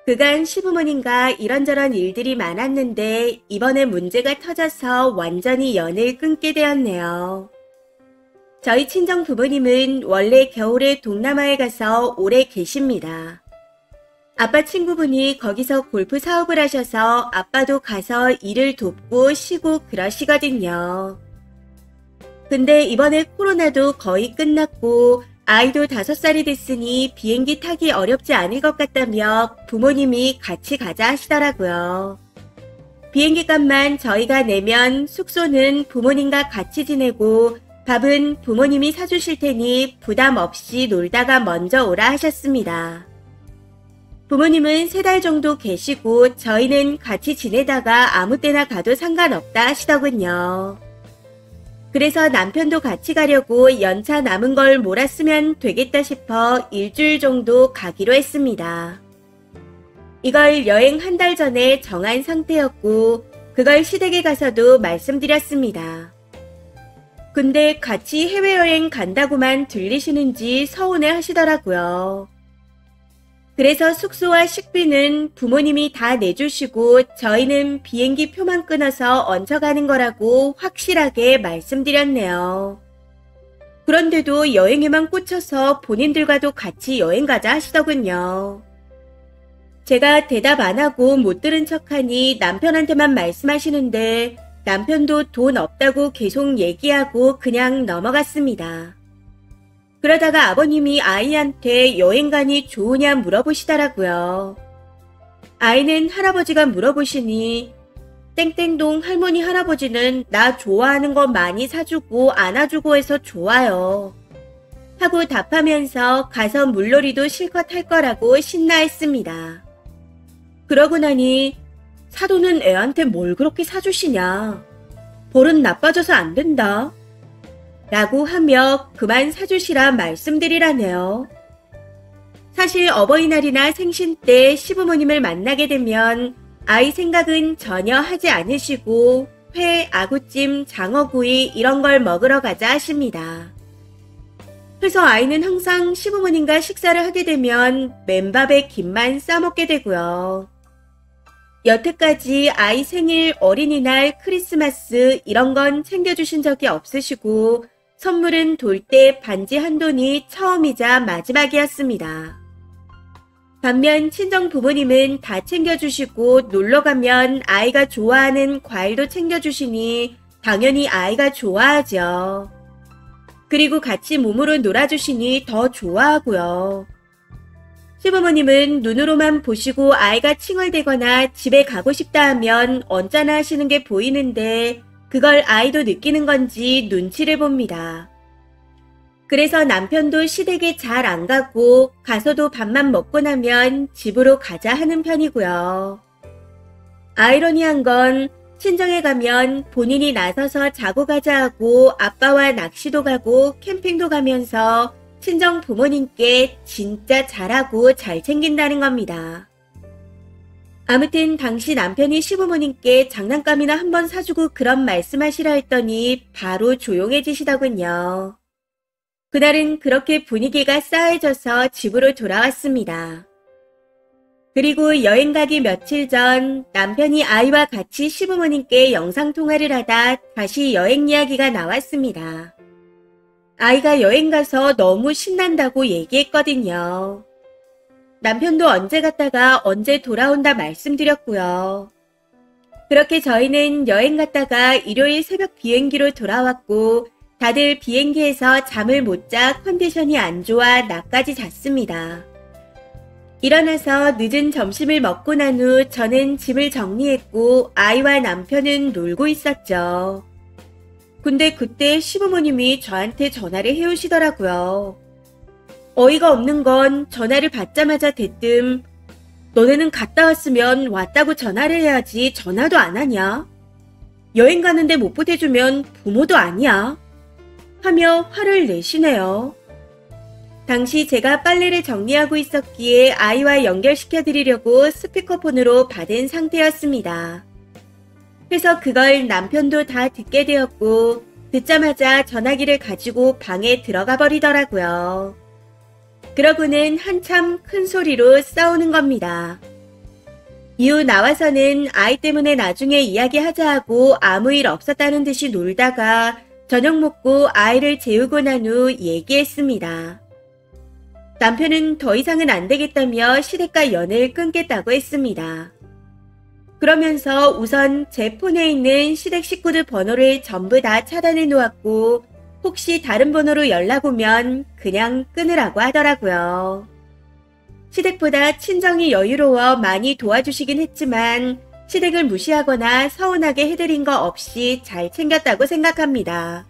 그간 시부모님과 이런저런 일들이 많았는데 이번에 문제가 터져서 완전히 연을 끊게 되었네요. 저희 친정 부모님은 원래 겨울에 동남아에 가서 오래 계십니다. 아빠 친구분이 거기서 골프 사업을 하셔서 아빠도 가서 일을 돕고 쉬고 그러시거든요. 근데 이번에 코로나도 거의 끝났고 아이도 5살이 됐으니 비행기 타기 어렵지 않을 것 같다며 부모님이 같이 가자 하시더라고요. 비행기 값만 저희가 내면 숙소는 부모님과 같이 지내고 밥은 부모님이 사주실 테니 부담 없이 놀다가 먼저 오라 하셨습니다. 부모님은 3달 정도 계시고 저희는 같이 지내다가 아무 때나 가도 상관없다 하시더군요. 그래서 남편도 같이 가려고 연차 남은 걸 몰았으면 되겠다 싶어 일주일 정도 가기로 했습니다. 이걸 여행 1달 전에 정한 상태였고 그걸 시댁에 가서도 말씀드렸습니다. 근데 같이 해외여행 간다고만 들리시는지 서운해 하시더라고요. 그래서 숙소와 식비는 부모님이 다 내주시고 저희는 비행기 표만 끊어서 얹혀가는 거라고 확실하게 말씀드렸네요. 그런데도 여행에만 꽂혀서 본인들과도 같이 여행 가자 하시더군요. 제가 대답 안 하고 못 들은 척하니 남편한테만 말씀하시는데 남편도 돈 없다고 계속 얘기하고 그냥 넘어갔습니다. 그러다가 아버님이 아이한테 여행 가니 좋으냐 물어보시더라고요. 아이는 할아버지가 물어보시니 땡땡동 할머니 할아버지는 나 좋아하는 거 많이 사주고 안아주고 해서 좋아요. 하고 답하면서 가서 물놀이도 실컷 할 거라고 신나했습니다. 그러고 나니 사돈은 애한테 뭘 그렇게 사주시냐. 버릇 나빠져서 안 된다. 라고 하며 그만 사주시라 말씀드리라네요. 사실 어버이날이나 생신 때 시부모님을 만나게 되면 아이 생각은 전혀 하지 않으시고 회, 아구찜, 장어구이 이런 걸 먹으러 가자 하십니다. 그래서 아이는 항상 시부모님과 식사를 하게 되면 맨밥에 김만 싸먹게 되고요. 여태까지 아이 생일, 어린이날, 크리스마스 이런 건 챙겨주신 적이 없으시고 선물은 돌 때 반지 한 돈이 처음이자 마지막이었습니다. 반면 친정 부모님은 다 챙겨주시고 놀러가면 아이가 좋아하는 과일도 챙겨주시니 당연히 아이가 좋아하죠. 그리고 같이 몸으로 놀아주시니 더 좋아하고요. 시부모님은 눈으로만 보시고 아이가 칭얼대거나 집에 가고 싶다 하면 언짢아 하시는 게 보이는데 그걸 아이도 느끼는 건지 눈치를 봅니다. 그래서 남편도 시댁에 잘 안 가고 가서도 밥만 먹고 나면 집으로 가자 하는 편이고요. 아이러니한 건 친정에 가면 본인이 나서서 자고 가자 하고 아빠와 낚시도 가고 캠핑도 가면서 친정 부모님께 진짜 잘하고 잘 챙긴다는 겁니다. 아무튼 당시 남편이 시부모님께 장난감이나 한번 사주고 그런 말씀하시라 했더니 바로 조용해지시더군요. 그날은 그렇게 분위기가 싸해져서 집으로 돌아왔습니다. 그리고 여행 가기 며칠 전 남편이 아이와 같이 시부모님께 영상통화를 하다 다시 여행 이야기가 나왔습니다. 아이가 여행 가서 너무 신난다고 얘기했거든요. 남편도 언제 갔다가 언제 돌아온다 말씀드렸고요. 그렇게 저희는 여행 갔다가 일요일 새벽 비행기로 돌아왔고 다들 비행기에서 잠을 못 자 컨디션이 안 좋아 나까지 잤습니다. 일어나서 늦은 점심을 먹고 난 후 저는 짐을 정리했고 아이와 남편은 놀고 있었죠. 근데 그때 시부모님이 저한테 전화를 해오시더라고요. 어이가 없는 건 전화를 받자마자 대뜸 너네는 갔다 왔으면 왔다고 전화를 해야지 전화도 안 하냐? 여행 가는데 못 보태주면 부모도 아니야. 하며 화를 내시네요. 당시 제가 빨래를 정리하고 있었기에 아이와 연결시켜드리려고 스피커폰으로 받은 상태였습니다. 그래서 그걸 남편도 다 듣게 되었고 듣자마자 전화기를 가지고 방에 들어가 버리더라고요. 그러고는 한참 큰 소리로 싸우는 겁니다. 이후 나와서는 아이 때문에 나중에 이야기하자 하고 아무 일 없었다는 듯이 놀다가 저녁 먹고 아이를 재우고 난 후 얘기했습니다. 남편은 더 이상은 안 되겠다며 시댁과 연을 끊겠다고 했습니다. 그러면서 우선 제 폰에 있는 시댁 식구들 번호를 전부 다 차단해 놓았고 혹시 다른 번호로 연락 오면 그냥 끊으라고 하더라고요. 시댁보다 친정이 여유로워 많이 도와주시긴 했지만 시댁을 무시하거나 서운하게 해드린 거 없이 잘 챙겼다고 생각합니다.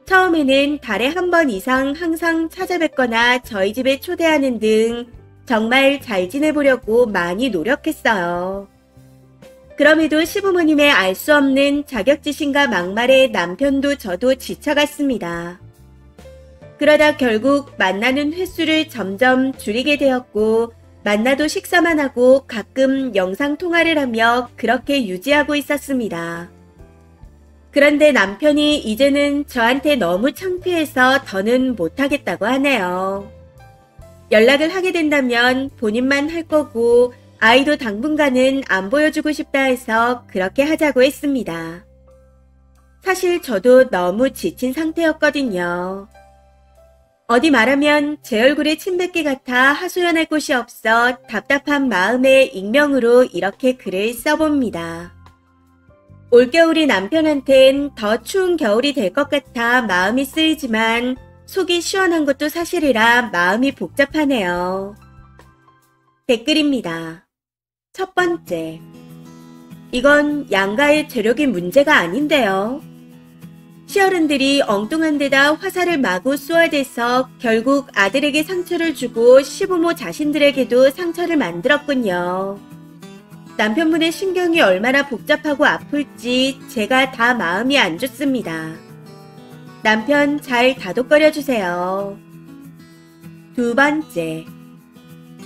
처음에는 달에 한 번 이상 항상 찾아뵙거나 저희 집에 초대하는 등 정말 잘 지내보려고 많이 노력했어요. 그럼에도 시부모님의 알 수 없는 자격지심과 막말에 남편도 저도 지쳐갔습니다. 그러다 결국 만나는 횟수를 점점 줄이게 되었고 만나도 식사만 하고 가끔 영상통화를 하며 그렇게 유지하고 있었습니다. 그런데 남편이 이제는 저한테 너무 창피해서 더는 못하겠다고 하네요. 연락을 하게 된다면 본인만 할 거고 아이도 당분간은 안 보여주고 싶다 해서 그렇게 하자고 했습니다. 사실 저도 너무 지친 상태였거든요. 어디 말하면 제 얼굴에 침 뱉기 같아 하소연할 곳이 없어 답답한 마음에 익명으로 이렇게 글을 써봅니다. 올겨울이 남편한텐 더 추운 겨울이 될 것 같아 마음이 쓰이지만 속이 시원한 것도 사실이라 마음이 복잡하네요. 댓글입니다. 첫 번째. 이건 양가의 재력이 문제가 아닌데요. 시어른들이 엉뚱한 데다 화살을 마구 쏘아대서 결국 아들에게 상처를 주고 시부모 자신들에게도 상처를 만들었군요. 남편분의 신경이 얼마나 복잡하고 아플지 제가 다 마음이 안 좋습니다. 남편 잘 다독거려주세요. 두 번째.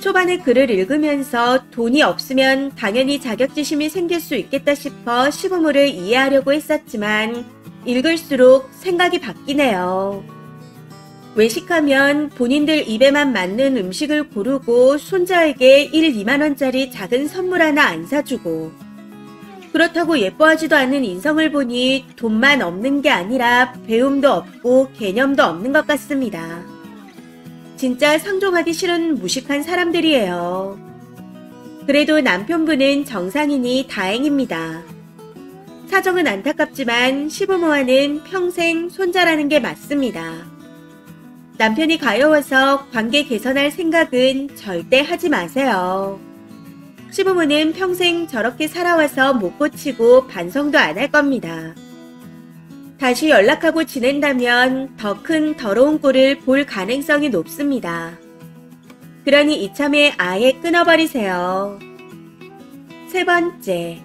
초반에 글을 읽으면서 돈이 없으면 당연히 자격지심이 생길 수 있겠다 싶어 시부모를 이해하려고 했었지만 읽을수록 생각이 바뀌네요. 외식하면 본인들 입에만 맞는 음식을 고르고 손자에게 1, 2만원짜리 작은 선물 하나 안 사주고 그렇다고 예뻐하지도 않은 인성을 보니 돈만 없는 게 아니라 배움도 없고 개념도 없는 것 같습니다. 진짜 상종하기 싫은 무식한 사람들이에요. 그래도 남편분은 정상이니 다행입니다. 사정은 안타깝지만 시부모와는 평생 손자라는 게 맞습니다. 남편이 가여워서 관계 개선할 생각은 절대 하지 마세요. 시부모는 평생 저렇게 살아와서 못 고치고 반성도 안 할 겁니다. 다시 연락하고 지낸다면 더 큰 더러운 꼴을 볼 가능성이 높습니다. 그러니 이참에 아예 끊어버리세요. 세 번째.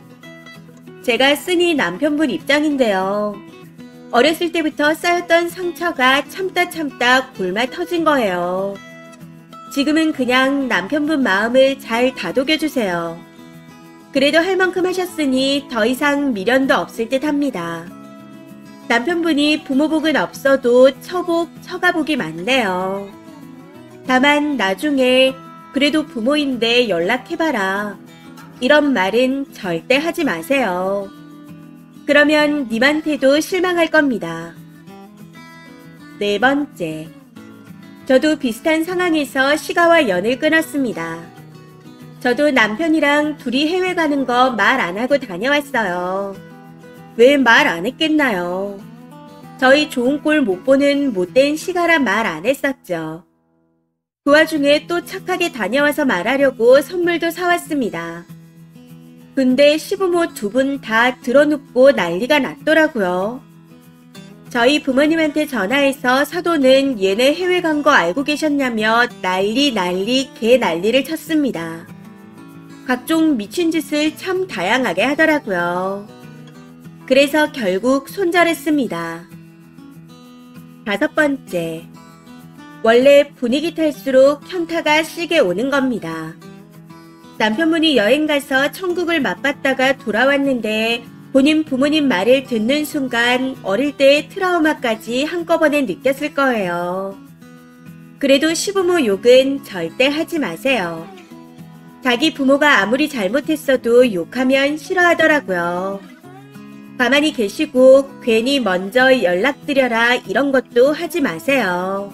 제가 쓰니 남편분 입장인데요. 어렸을 때부터 쌓였던 상처가 참다 골마 터진 거예요. 지금은 그냥 남편분 마음을 잘 다독여주세요. 그래도 할 만큼 하셨으니 더 이상 미련도 없을 듯 합니다. 남편분이 부모복은 없어도 처복, 처가복이 많네요. 다만 나중에 그래도 부모인데 연락해봐라. 이런 말은 절대 하지 마세요. 그러면 님한테도 실망할 겁니다. 네 번째. 저도 비슷한 상황에서 시가와 연을 끊었습니다. 저도 남편이랑 둘이 해외 가는 거 말 안 하고 다녀왔어요. 왜 말 안 했겠나요? 저희 좋은 꼴 못 보는 못된 시가라 말 안 했었죠. 그 와중에 또 착하게 다녀와서 말하려고 선물도 사왔습니다. 근데 시부모 두 분 다 들어눕고 난리가 났더라고요. 저희 부모님한테 전화해서 사돈은 얘네 해외 간 거 알고 계셨냐며 난리 개 난리를 쳤습니다. 각종 미친 짓을 참 다양하게 하더라고요. 그래서 결국 손절했습니다. 다섯 번째. 원래 분위기 탈수록 현타가 시게 오는 겁니다. 남편분이 여행 가서 천국을 맛봤다가 돌아왔는데 본인 부모님 말을 듣는 순간 어릴 때의 트라우마까지 한꺼번에 느꼈을 거예요. 그래도 시부모 욕은 절대 하지 마세요. 자기 부모가 아무리 잘못했어도 욕하면 싫어하더라고요. 가만히 계시고 괜히 먼저 연락드려라 이런 것도 하지 마세요.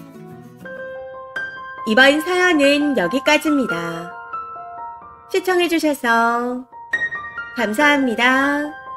이번 사연은 여기까지입니다. 시청해주셔서 감사합니다.